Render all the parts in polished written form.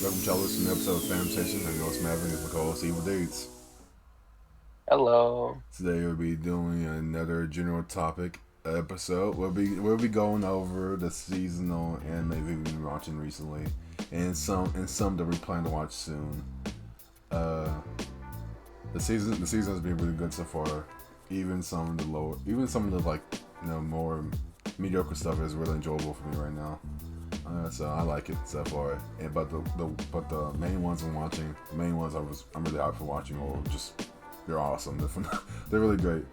Welcome to listening to an episode of Fandom Station. I'm your host Maverick, with my co-host Evil Dates. Hello. Today we'll be doing another general topic episode. We'll be going over the seasonal anime we've been watching recently, and some that we plan to watch soon. Uh, the season has been really good so far. Even some of the more mediocre stuff is really enjoyable for me right now. So I like it so far. But the main ones the main ones I'm really hyped for watching, or just they're awesome. They're really great.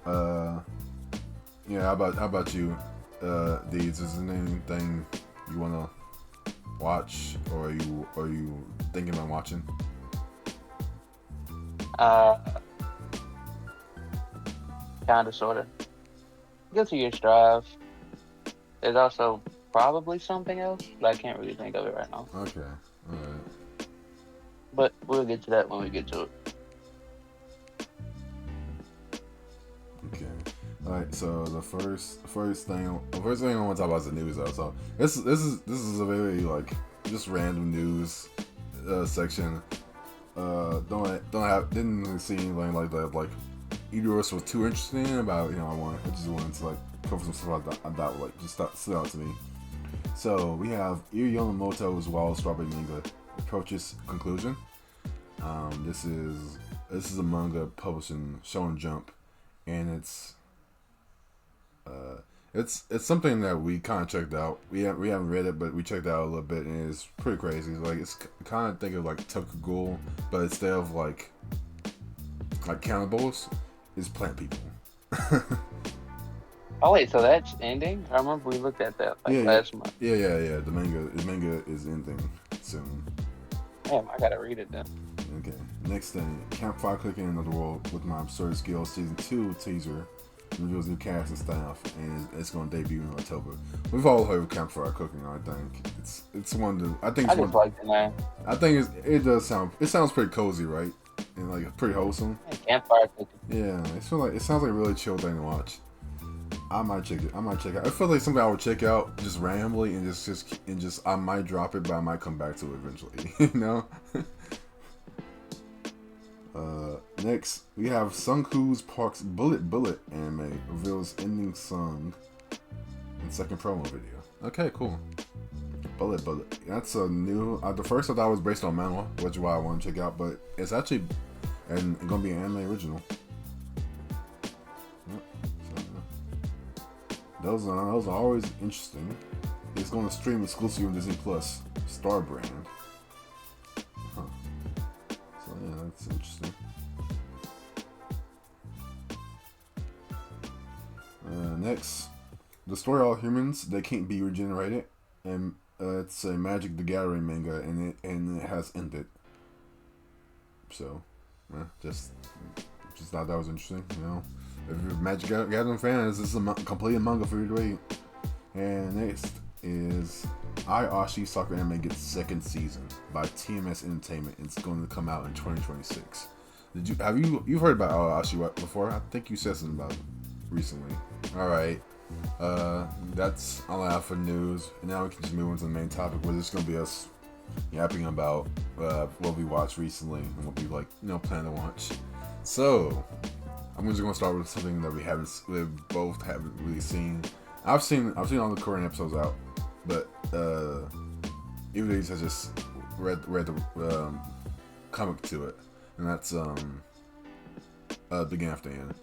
Uh, yeah. How about you, Deeds? Is there anything you wanna watch, or are you thinking about watching? Uh, Kinda, sorta. Go through your strive. There's also probably something else, but I can't really think of it right now. Okay. All right. But we'll get to that when we get to it. Okay. All right. So the first thing I want to talk about is the news, though. So this is a very just random news section. Didn't see anything like that. Like either was too interesting about I just wanted to cover some stuff that just stood out to me. So we have Iri Yonemoto's Wild Strawberry manga approaches conclusion. This is a manga published in Shonen Jump, and it's something that we kind of checked out. We haven't read it, but we checked it out a little bit, and it's pretty crazy. It's kind of think of like Tokughoul, but instead of like cannibals, it's plant people. Oh wait, so that's ending? I remember we looked at that Yeah, last month. yeah. The manga is ending soon. Damn, I gotta read it then. Okay. Next thing, Campfire Cooking in Another World with My Absurd Skills Season 2 teaser reveals new cast and staff, and it's going to debut in October. We've all heard of Campfire Cooking. I think it's one of the. I think I it's just one. like the name. I think it does sound. It sounds pretty cozy, right? And pretty wholesome. Yeah, Campfire cooking. Yeah, it sounds like a really chill thing to watch. I might check it. I feel like something I would check out just randomly and just I might drop it, but I might come back to it eventually. You know. Next, we have Sunku's Park's Bullet anime reveals ending song in second promo video. Okay, cool. Bullet. That's a new. The first I thought was based on manga, which is why I want to check out, but it's actually gonna be an anime original. Yep. So, those are always interesting. It's going to stream exclusively on Disney Plus, Star brand. Huh. So yeah, that's interesting. Next, the story All Humans They Can't Be Regenerated, and it's a Magic the Gathering manga, and it has ended. So, just thought that was interesting. If you're a Magic Gathering fan, this is a complete manga for you to read. And next is I Ashi Soccer Anime gets second season by TMS Entertainment. It's going to come out in 2026. You've heard about Ashi before? I think you said something about it recently. All right. That's all I have for news. And now we can just move into the main topic, where this is going to be us yapping about what we watched recently and what we plan to watch. So I'm just going to start with something that we both haven't really seen. I've seen all the current episodes out, but even these has just read the comic to it, and that's Begin After End.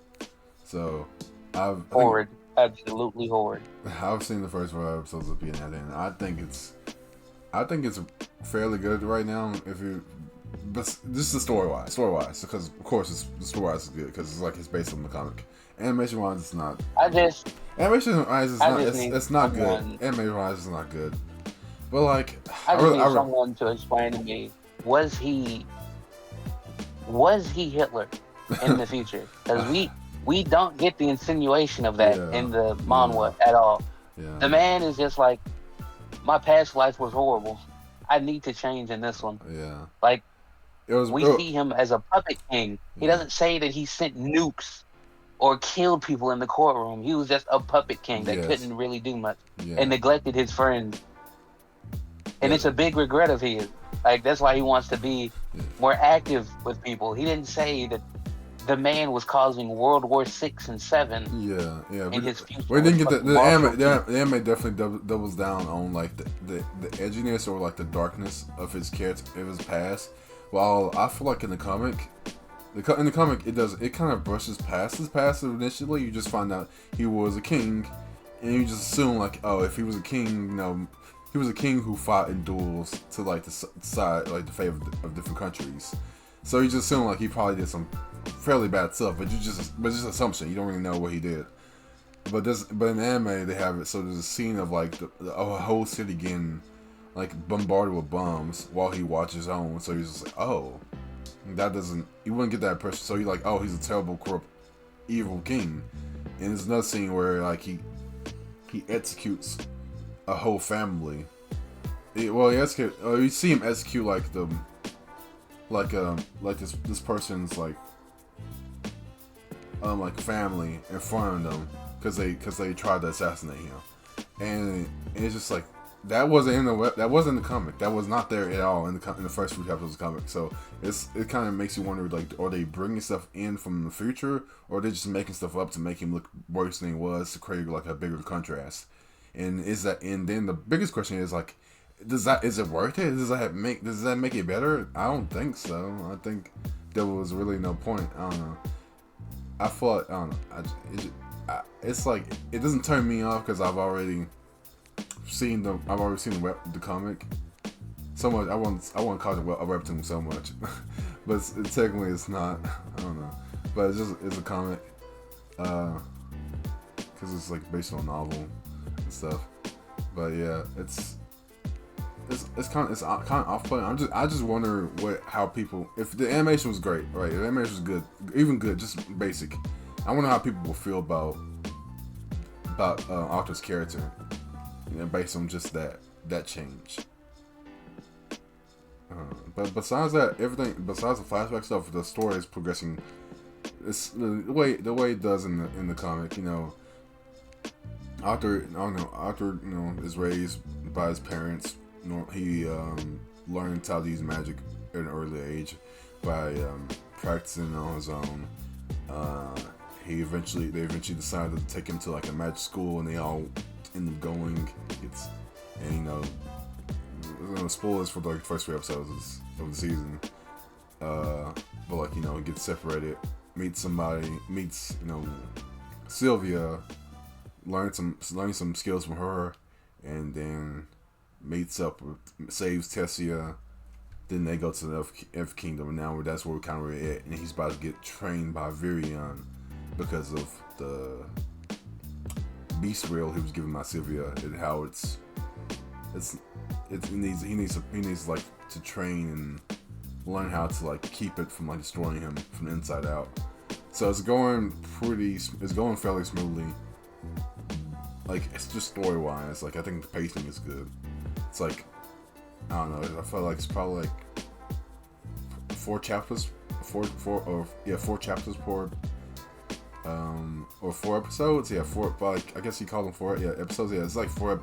So Horrid. Absolutely horrid. I've seen the first 4 episodes of Begin After End. I think it's fairly good right now. But this is story wise, because of course the story wise is good because it's based on the comic. Animation wise, it's not. Animation wise, it's not good. Animation wise, it's not good. But I just need someone to explain to me: was he Hitler in the future? Because we don't get the insinuation of that in the manhwa at all. Yeah. The man is just like, my past life was horrible. I need to change in this one. Yeah. We see him as a puppet king. He doesn't say that he sent nukes or killed people in the courtroom. He was just a puppet king that couldn't really do much and neglected his friends. And it's a big regret of his. Like that's why he wants to be more active with people. He didn't say that the man was causing World War VI and VII. Yeah. In his future, We didn't get the Marshall the anime definitely doubles down on like the edginess or like the darkness of his character, of his past. While I feel like in the comic, in the comic it kind of brushes past his past initially. You just find out he was a king, and you just assume like, oh, if he was a king, you know, he was a king who fought in duels to like the side, like the favor of different countries. So you just assume like he probably did some fairly bad stuff, but just assumption. You don't really know what he did. But in anime they have it so there's a scene of like a whole city getting like bombarded with bombs while he watches home. So he's just like, oh, that doesn't, you wouldn't get that impression. So you're like, oh, he's a terrible, corrupt, evil king. And there's another scene where like he executes a whole family. You see him execute like this person's like family in front of them because they tried to assassinate him, and it's just like that wasn't in the comic. That was not there at all in the first few chapters of the comic. So it kind of makes you wonder, like, are they bringing stuff in from the future, or are they just making stuff up to make him look worse than he was to create like a bigger contrast? And then the biggest question is like, is it worth it? Does that make it better? I don't think so. I think there was really no point. I don't know. I thought, I don't know. It's like it doesn't turn me off because I've already seen the comic so much. I want to call it a webtoon so much, but technically it's not. I don't know, but it's a comic because it's like based on a novel and stuff. But yeah, it's kind of off-putting. I just wonder how people, if the animation was great, right? If the animation was good, even good, just basic. I wonder how people will feel about Arthur's character, you know, based on just that change. But besides that, everything besides the flashback stuff, the story is progressing. It's the way it does in the comic. You know, Arthur, you know, is raised by his parents. He learned how to use magic at an early age by practicing on his own. They eventually decided to take him to like a magic school, and they all end up going. And you know, spoilers for like the first 3 episodes of the season. But like, you know, he gets separated, meets you know, Sylvia, learns some skills from her, and then meets up with, saves Tessia. Then they go to the Elf Kingdom, and now that's where we're kind of at. And he's about to get trained by Virion because of the beast reel he was given by Sylvia, and how he needs like to train and learn how to like keep it from like destroying him from the inside out. So it's going fairly smoothly. Like, it's just story wise, like I think the pacing is good. It's like, I don't know, I feel like it's probably like 4 chapters per or 4 episodes. Yeah, 4. Like, I guess you call them 4. Yeah, episodes. Yeah, it's like 4.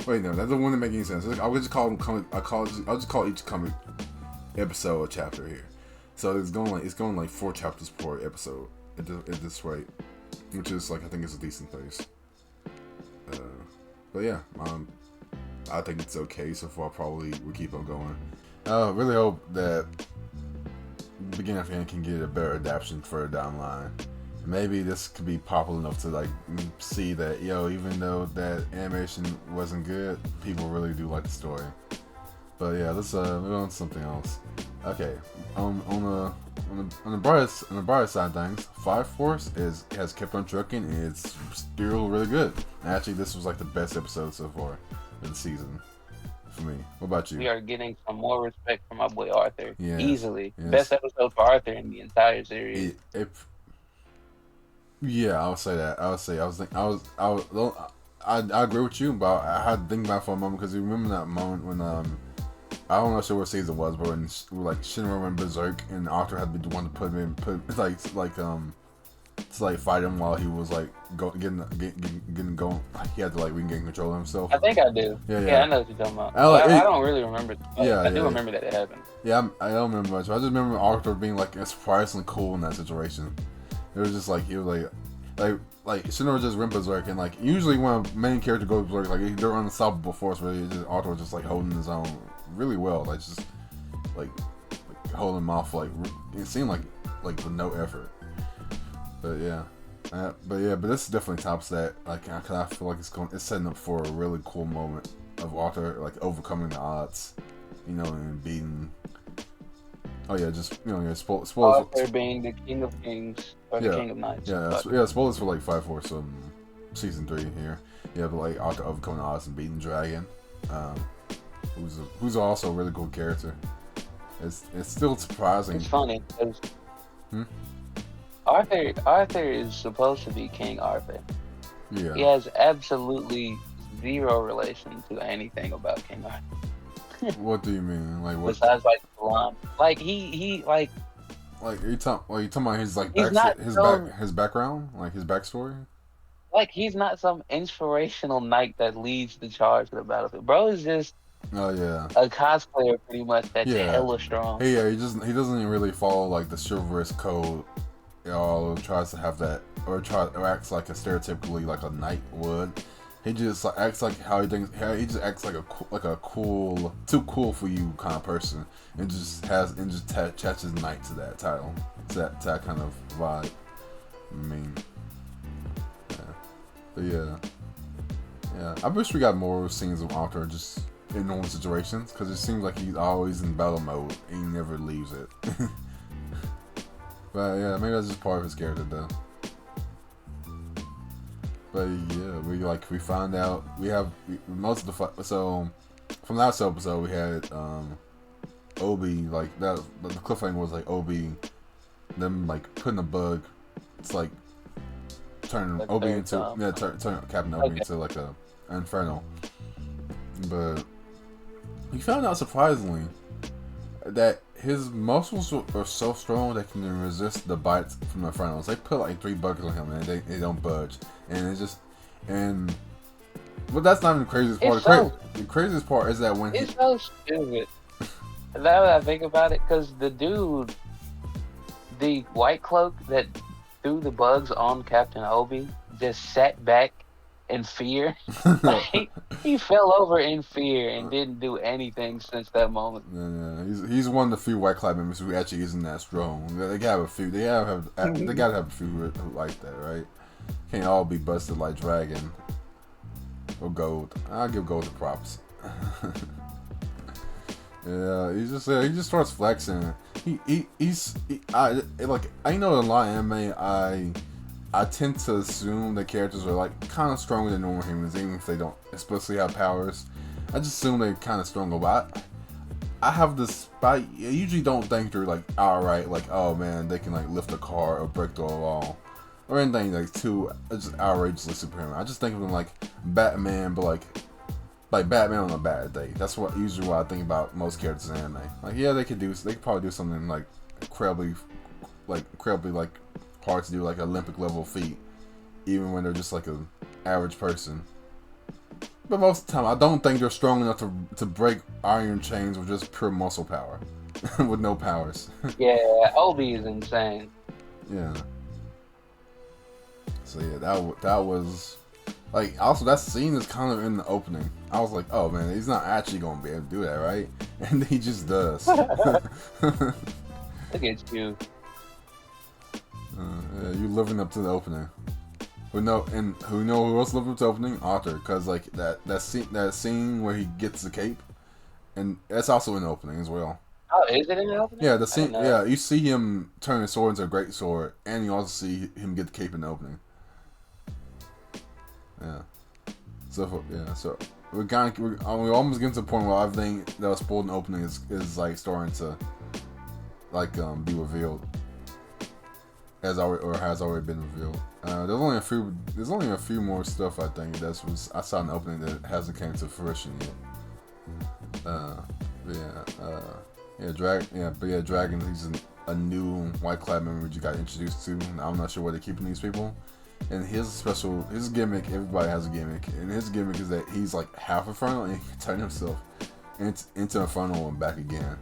Wait, no, that doesn't make any sense. I would just call them comic. I'll just call each comic episode a chapter here. So it's going like 4 chapters per episode at this rate, which is like, I think it's a decent pace. But yeah, I think it's okay so far. Probably we'll keep on going. Really hope that Beginning of the End can get a better adaptation further down the line. Maybe this could be popular enough to like see that, even though that animation wasn't good, people really do like the story. But yeah, let's move on to something else. Okay, on the brighter side of things, Fire Force has kept on trucking, and it's still really good. Actually, this was like the best episode so far of the season for me. What about you? We are getting some more respect from my boy Arthur. Yes, Easily, yes. Best episode for Arthur in the entire series. Yeah, I would say that. I agree with you, but I had to think about it for a moment, because you remember that moment when I don't know what season it was, but when like Shinra went berserk and Arthur had to be the one to put him in, to like fight him while he was like getting going. He had to like regain control of himself. I think I do. Yeah, I know what you're talking about. I don't really remember. I do remember that it happened. Yeah, I don't remember much. I just remember Arthur being like surprisingly cool in that situation. It was just like he was like Shinobu just went berserk, and like usually when a main character goes berserk, like they're unstoppable force, but Arthur was just like holding his own really well, like just like holding him off, like it seemed like with no effort. But yeah, but this definitely tops that. Like I feel like it's setting up for a really cool moment of Arthur like overcoming the odds, you know, and beating. Oh yeah, just spoilers. Arthur being the king of kings or the king of knights. Spoilers for like Fire Force season 3 here. Yeah, but like Arthur overcoming the odds and beating the dragon, who's also a really cool character. It's still surprising. It's funny because Arthur is supposed to be King Arthur. Yeah. He has absolutely zero relation to anything about King Arthur. What do you mean? Like what? Besides like the line. Like he like. Like you talking about his like his background, like his backstory. Like he's not some inspirational knight that leads the charge to the battlefield. Bro is just a cosplayer pretty much that's hella strong. He doesn't really follow like the chivalrous code. Tries to have that or acts like a stereotypically like a knight would. He just like, acts like how he thinks. He just acts like a cool, too cool for you kind of person, and just attaches knight to that title, to that kind of vibe. I mean, but yeah. I wish we got more scenes of Arthur just in normal situations, because it seems like he's always in battle mode and he never leaves it. But yeah, maybe that's just part of his character though. But yeah, we found out most of the so from last episode we had Obi, like that the cliffhanger was like Obi them like putting a bug. It's like turning like Obi into turn Captain Obi into like a inferno. But we found out surprisingly that his muscles are so strong they can resist the bites from the Infernos. They put like 3 buckets on him and they don't budge. And but that's not even the craziest part. The craziest part is that when it's so stupid. Now that I think about it, because the dude, the white cloak that threw the bugs on Captain Obi, just sat back in fear. Like, he fell over in fear and didn't do anything since that moment. Yeah, he's one of the few White Cloud members who actually isn't that strong. They gotta have a few. They gotta have a few who like that, right? Can't all be busted like Dragon or Gold. I'll give Gold the props. Yeah, he just starts flexing. I know in a lot of anime I tend to assume that characters are like kind of stronger than normal humans, even if they don't explicitly have powers. I just assume they're kind of stronger, but I have this. I usually don't think they're like outright like, oh man, they can like lift a car or break the wall or anything like too just outrageously superhuman. I just think of them like Batman, but like Batman on a bad day. That's usually what I think about most characters in anime. Like they could probably do something like incredibly hard to do, like Olympic level feat, even when they're just like an average person. But most of the time, I don't think they're strong enough to break iron chains with just pure muscle power, with no powers. Yeah, Obi is insane. Yeah. So yeah, that was like, also that scene is kind of in the opening. I was like, oh man, he's not actually gonna be able to do that, right? And he just does. Look at you. You living up to the opening. Who know who else lived up to the opening? Arthur, because like that scene where he gets the cape, and that's also in the opening as well. Oh, is it in the opening? Yeah, the scene. Yeah, you see him turn his sword into a great sword, and you also see him get the cape in the opening. Yeah. So we're almost getting to the point where everything that was spoiled in the opening is like starting to like be revealed. Has already been revealed. There's only a few more stuff I think I saw in the opening that hasn't came to fruition yet. Dragon. He's a new White Cloud member you got introduced to. I'm not sure where they're keeping these people. And his gimmick, everybody has a gimmick, and his gimmick is that he's like half a frontal and he can turn himself into a frontal and back again.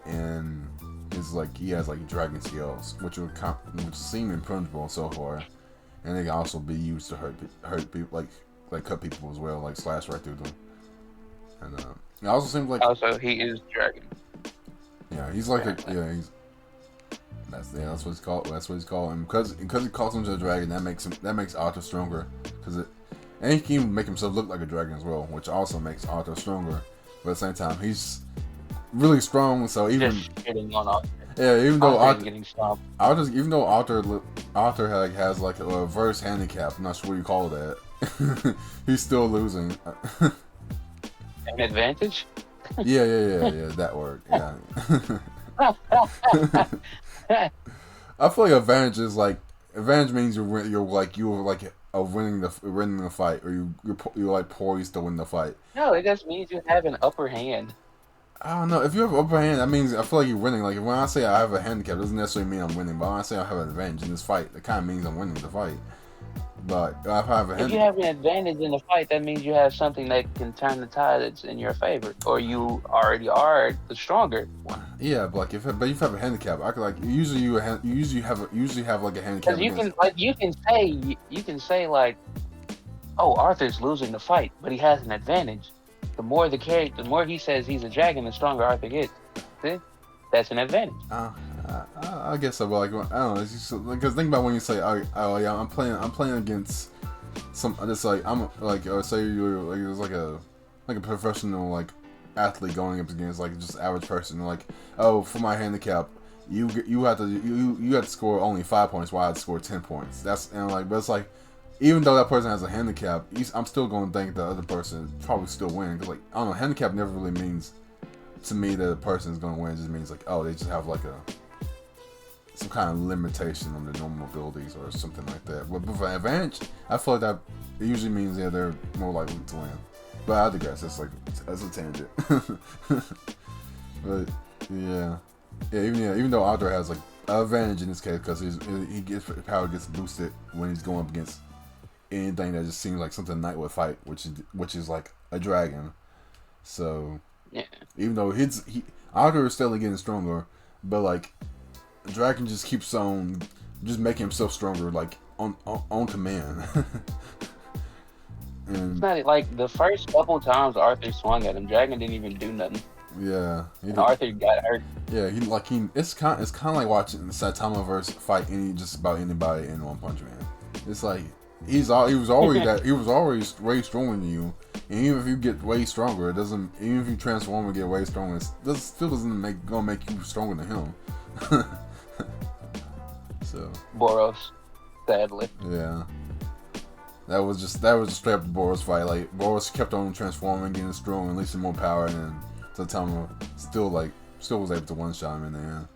And it's like he has like dragon scales, which seem impenetrable so far, and they can also be used to hurt people, like cut people as well, like slash right through them. And it also seems like Also, he is dragon. yeah, he's like that's what he's called. That's what he's called. And because he calls him a dragon, that makes Arthur stronger. And he can even make himself look like a dragon as well, which also makes Arthur stronger. But at the same time, he's really strong. So even Just getting on Arthur. yeah, even though Arthur getting stomped. even though Arthur has like a reverse handicap, I'm not sure what you call that. He's still losing. An advantage. Yeah, that word. Yeah. I feel like advantage means you're winning the fight, or you're like poised to win the fight. No, it just means you have an upper hand. I don't know. If you have an upper hand, that means I feel like you're winning. Like when I say I have a handicap, it doesn't necessarily mean I'm winning. But when I say I have an advantage in this fight, it kind of means I'm winning the fight. But if I have a If you have an advantage in the fight, that means you have something that can turn the tide that's in your favor, or you already are the stronger one. Yeah, but like if you have a handicap, I could like usually have like a handicap. Because you can say like, oh, Arthur's losing the fight, but he has an advantage. The more he says he's a dragon, the stronger Arthur gets. See? That's an advantage. I guess so, but like I don't know, because think about when you say, oh yeah, I'm playing against some. It's like I'm like say you're like it's like a professional like athlete going up against like just average person. Like, oh, for my handicap, you have to score only 5 points, while I had to score 10 points. But it's like even though that person has a handicap, I'm still going to think the other person probably still win. Because like I don't know, handicap never really means to me that a person is going to win. It just means like, oh, they just have like some kind of limitation on their normal abilities or something like that. But for advantage, I feel like that it usually means they're more likely to win. But I digress. That's a tangent. But even though Arthur has like an advantage in this case because his power gets boosted when he's going up against anything that just seems like something Knight would fight, which is like a dragon. So yeah. Even though Arthur is steadily getting stronger, but like Dragon just keeps on just making himself stronger, like on command. And it's not like the first couple times Arthur swung at him, Dragon didn't even do nothing. Yeah, and Arthur got hurt. Yeah, it's kind of like watching Saitama versus fight just about anybody in One Punch Man. It's like he was always way stronger than you, and even if you get way stronger, it doesn't. Even if you transform and get way stronger, it still doesn't make you stronger than him. So Boros, sadly. Yeah. That was just straight up the Boros fight. Like Boros kept on transforming, getting strong, releasing more power, and then Saitama still was able to one shot him in the end.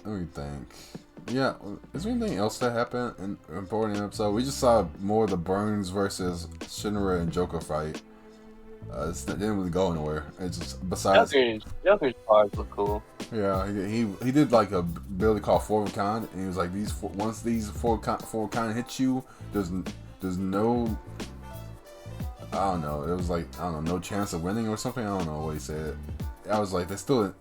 Let me think. Yeah, is there anything else that happened important in the episode? We just saw more of the Burns versus Shinra and Joker fight. It didn't really go anywhere. It's just besides Joker's cards look cool. Yeah, he did like a ability called Four of a Kind, and he was like once these four of a kind hit you, there's no, I don't know. It was like no chance of winning or something. I don't know what he said. I was like, do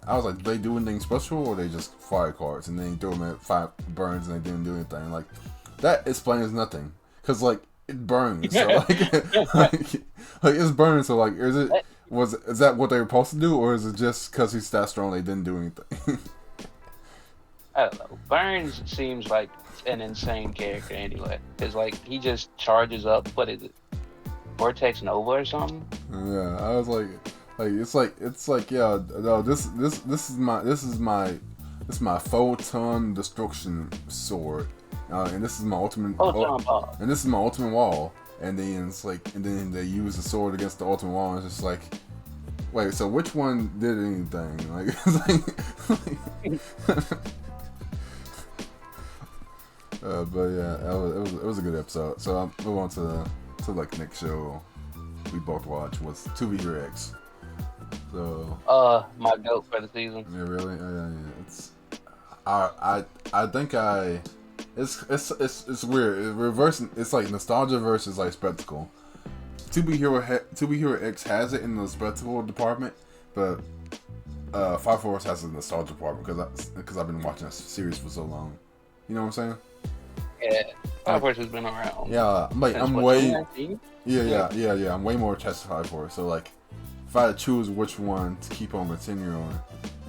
they do anything special or they just fire cards and then he threw them at 5 burns and they didn't do anything? Like that explains nothing because like it burns. So like it's burning. So like is that what they were supposed to do, or is it just because he's that strong they didn't do anything? I don't know. Burns seems like an insane character anyway, because like he just charges up. What is it? Vortex Nova or something? Yeah, I was like it's like yeah, no, this is my photon destruction sword, and this is my ultimate and this is my ultimate wall, and then they use the sword against the ultimate wall, and it's just like, wait, so which one did anything? Like, it's like but yeah, it was a good episode. So I'll move on to like next show. we both watched was To Be Your Ex. So My goat for the season. yeah, really, yeah. It's I think it's weird. It's reversing. It's like nostalgia versus like spectacle. To Be Hero X has it in the spectacle department, but Fire Force has a nostalgia department because I've been watching this series for so long. You know what I'm saying? Yeah, Fire Like, Force has been around. yeah, Since I'm what, way 2019? yeah. I'm way more attached to Fire Force. So like, if I had to choose which one to keep on continuing,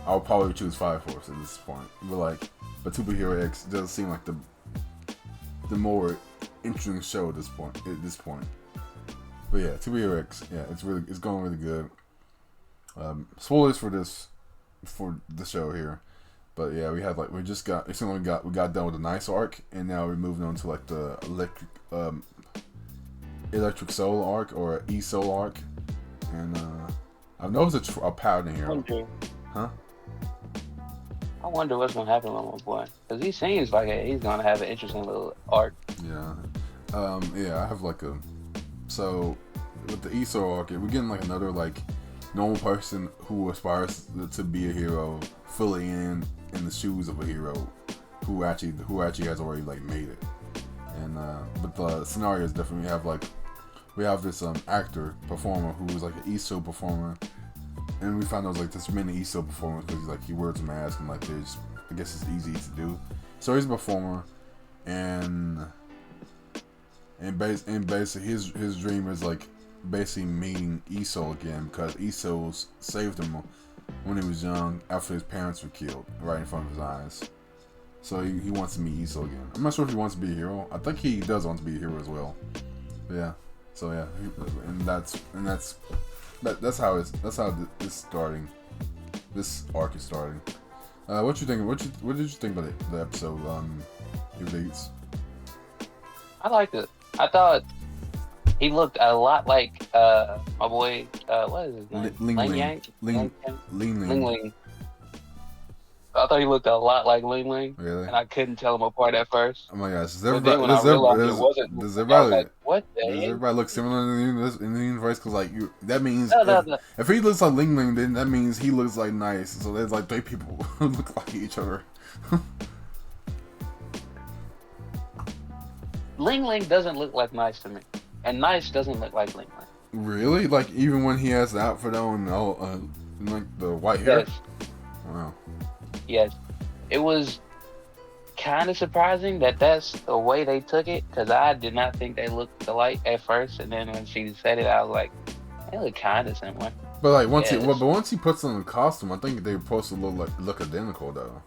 I would probably choose Fire Force at this point. But To Be Hero X does seem like the more interesting show at this point. But yeah, To Be Hero X, yeah, it's going really good. Spoilers for the show here, but yeah, we got done with the Nice arc, and now we're moving on to like the Electric Soul arc or E Soul arc, and I've noticed a pattern here. Huh? I wonder what's gonna happen with my boy, because he seems like he's gonna have an interesting little arc. Yeah. I have like so with the E Soul arc, we're getting like another like normal person who aspires to be a hero, fully in the shoes of a hero, who actually has already like made it. And but the scenario is different. We have this actor performer who is like an ESO performer, and we found out like there's many ESO performers because he wears a mask and like I guess it's easy to do. So he's a performer, and basically his dream is like basically meeting ESO again because ESO saved him when he was young after his parents were killed right in front of his eyes. So he wants to meet ESO again. I'm not sure if he wants to be a hero. I think he does want to be a hero as well. But yeah. So yeah, that's how this starting. This arc is starting. What you think? What did you think about the episode? Your dates. I liked it. I thought he looked a lot like my boy. What is his name? Ling Ling. I thought he looked a lot like Ling Ling, Really? and I couldn't tell him apart at first. Oh my gosh! But then when I realized it wasn't, Does I was like, "What the does heck?" everybody look similar in the universe? Because like that means No. if he looks like Ling Ling, then that means he looks like Nice. So there's like 3 people who look like each other. Ling Ling doesn't look like Nice to me, and Nice doesn't look like Ling Ling. Really? Like even when he has the outfit on and like the white hair. Yes. Wow. Yes, it was kind of surprising that that's the way they took it, because I did not think they looked alike at first, and then when she said it, I was like, they look kind of similar. But like once he puts on the costume, I think they're supposed to look identical though.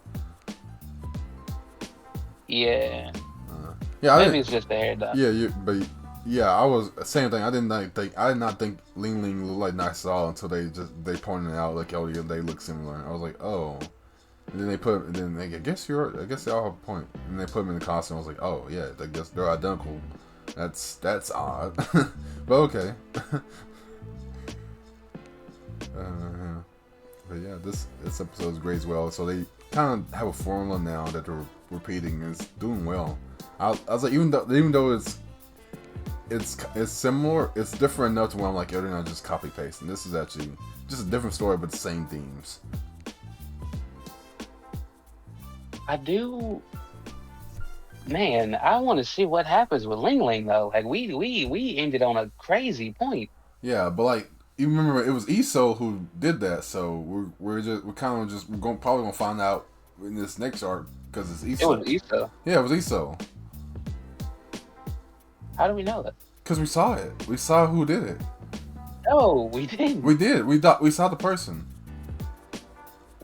Yeah. Yeah. Maybe it's just the hair dye. Yeah, I was same thing. I did not think Ling Ling looked like Nice at all until they pointed it out like, oh yeah, they look similar. I was like, oh. And then I guess they all have a point. And they put him in the costume. I was like, oh yeah, I guess they're identical. That's odd, but okay. But yeah, this episode is great as well. So they kind of have a formula now that they're repeating, and it's doing well. I was like, even though it's similar, it's different enough to where I'm like, they're not just copy paste. And this is actually just a different story, but the same themes. I do. Man, I want to see what happens with Ling Ling though. Like we ended on a crazy point. Yeah, but like you remember, it was ESO who did that, so we're probably gonna find out in this next arc because it's ESO. It was ESO. Yeah, it was ESO. How do we know that? Because we saw it. We saw who did it. No, we didn't. We did. We saw the person.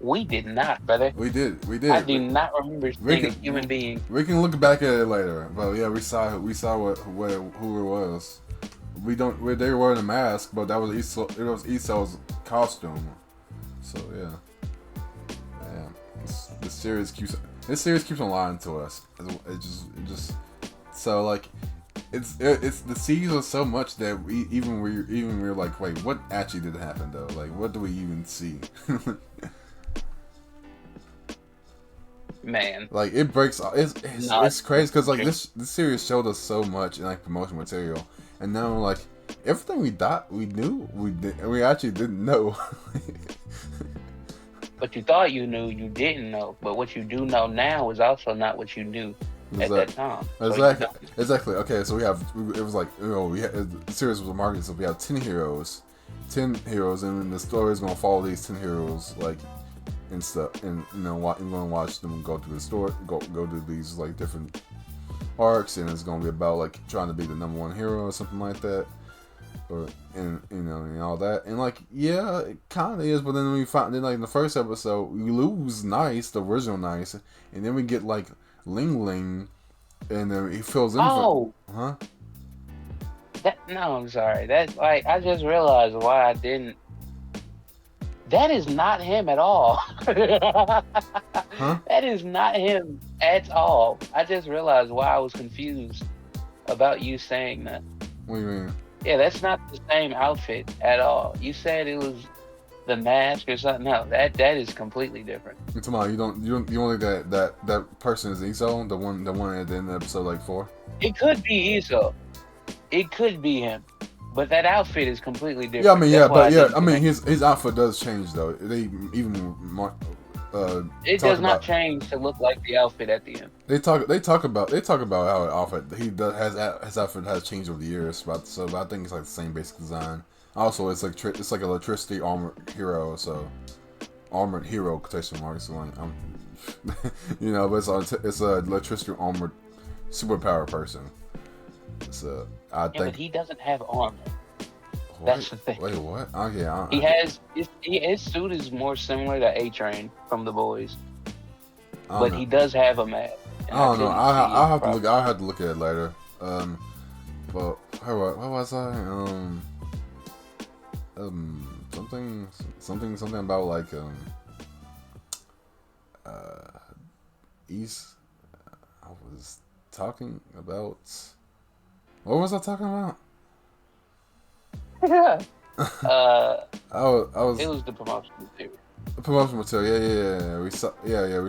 We did not, brother. We did. I do not remember seeing a human being. We can look back at it later, but yeah, we saw who it was. They were wearing a mask, but that was ESO. It was ESO's costume. So yeah. This series keeps on lying to us. It just so like it's the season is so much that we're like, wait, what actually did happen though? Like, what do we even see? Man, like it breaks. It's crazy because like this series showed us so much in like promotion material, and now like everything we thought we knew, we actually didn't know. What you thought you knew, you didn't know. But what you do know now is also not what you knew at that time. So you Exactly. don't. Exactly. Okay, so it was like, the series was marketed, so we have 10 heroes, and then the story is gonna follow these 10 heroes, like, and stuff, and you're gonna watch them go through the story, go through these like different arcs, and it's gonna be about like trying to be the number one hero or something like that, or and all that, and like yeah, it kind of is, but then we find then like in the first episode we lose Nice, the original Nice, and then we get like Ling Ling, and then he fills in for, Oh, huh? no, I'm sorry. That like I just realized why I didn't. That is not him at all. Huh? That is not him at all. I just realized why I was confused about you saying that. What do you mean? Yeah, that's not the same outfit at all. You said it was the mask or something. No, that is completely different. You talking about you don't think that person is Iso, the one at the end of episode like 4? It could be Iso. It could be him. But that outfit is completely different. Yeah, I mean, That's why I mean, his outfit does change though. They even it talk does not about, change to look like the outfit at the end. they talk about how an outfit he does his outfit has changed over the years. But I think it's like the same basic design. Also, it's like electricity armored hero. So armored hero quotation marks. So like, but it's a electricity armored superpower person. So I Yeah, but think he doesn't have armor. That's the thing. Wait, what? Oh yeah. He has his suit is more similar to A-Train from The Boys, but he does have a mask. I don't know. I'll have to look. I'll have to look at it later. But what was I? Something about like East. I was talking about. What was I talking about? Yeah. I was. It was the promotion material. The promotion material. Yeah.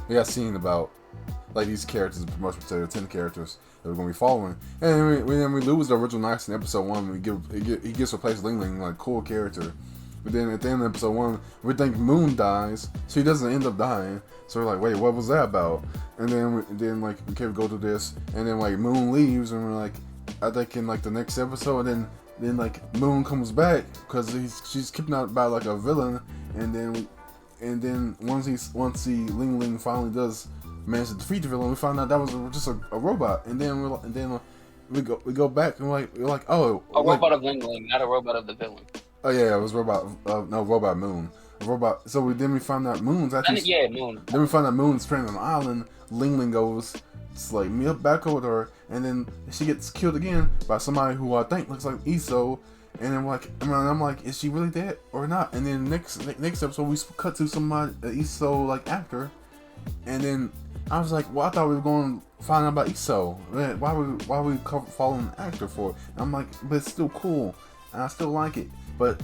We had seen about like these characters in promotion material, 10 characters that we're gonna be following, and then we lose the original Nice in episode 1. He gets replaced Ling Ling, like cool character. But then at the end of episode 1, we think Moon dies, so he doesn't end up dying. So we're like, wait, what was that about? And then we go through this, and then like Moon leaves, and we're like, I think in like the next episode, and then like Moon comes back because she's kidnapped by like a villain, and then once Ling Ling finally does manage to defeat the villain, we find out that was just a robot, and then we go back and we're like oh, a robot of Ling Ling, not a robot of the villain. Oh yeah, it was robot Moon. A robot. So we found out Moon's actually. Moon. Then we found out Moon's stranded on an island. Ling Ling goes to like meet up back with her, and then she gets killed again by somebody who I think looks like Iso. And then I'm like, is she really dead or not? And then next episode we cut to somebody Iso like actor, and then I was like, well, I thought we were going to find out about Iso. Why we following an actor for it? And I'm like, but it's still cool, and I still like it. But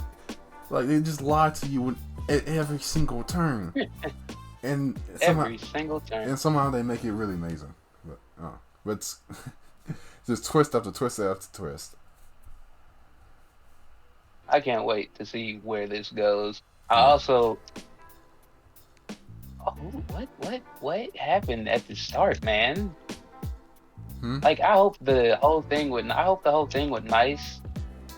like they just lie to you at every single turn, and every single turn, and somehow they make it really amazing. But it's just twist after twist after twist. I can't wait to see where this goes. I also, what happened at the start, man? Like I hope the whole thing with Nice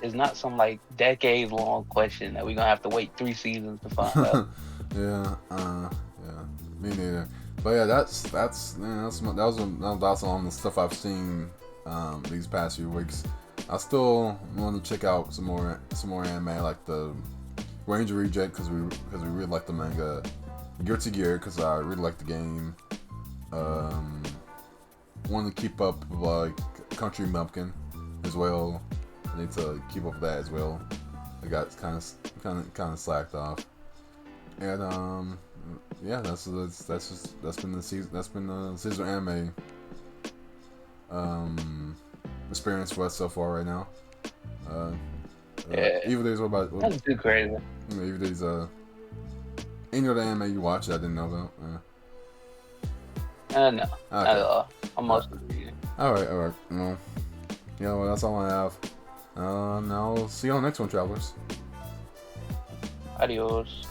is not some like decades long question that we're gonna have to wait 3 seasons to find out. Yeah, me neither. But yeah, that was on the stuff I've seen these past few weeks. I still want to check out some more anime like the Ranger Reject because we really like the manga, Guilty Gear because I really like the game. Want to keep up with like Country Bumpkin as well. I need to keep up with that as well. I got kind of slacked off, and yeah, that's been the season. That's been the season anime experience for us so far right now. Yeah. Even there's That's too crazy. Even there's any other anime you watch that I didn't know about. No, not at all. I'm mostly reading. All right. Well, Yeah, well, that's all I have. Now, see you on the next one, travelers. Adios.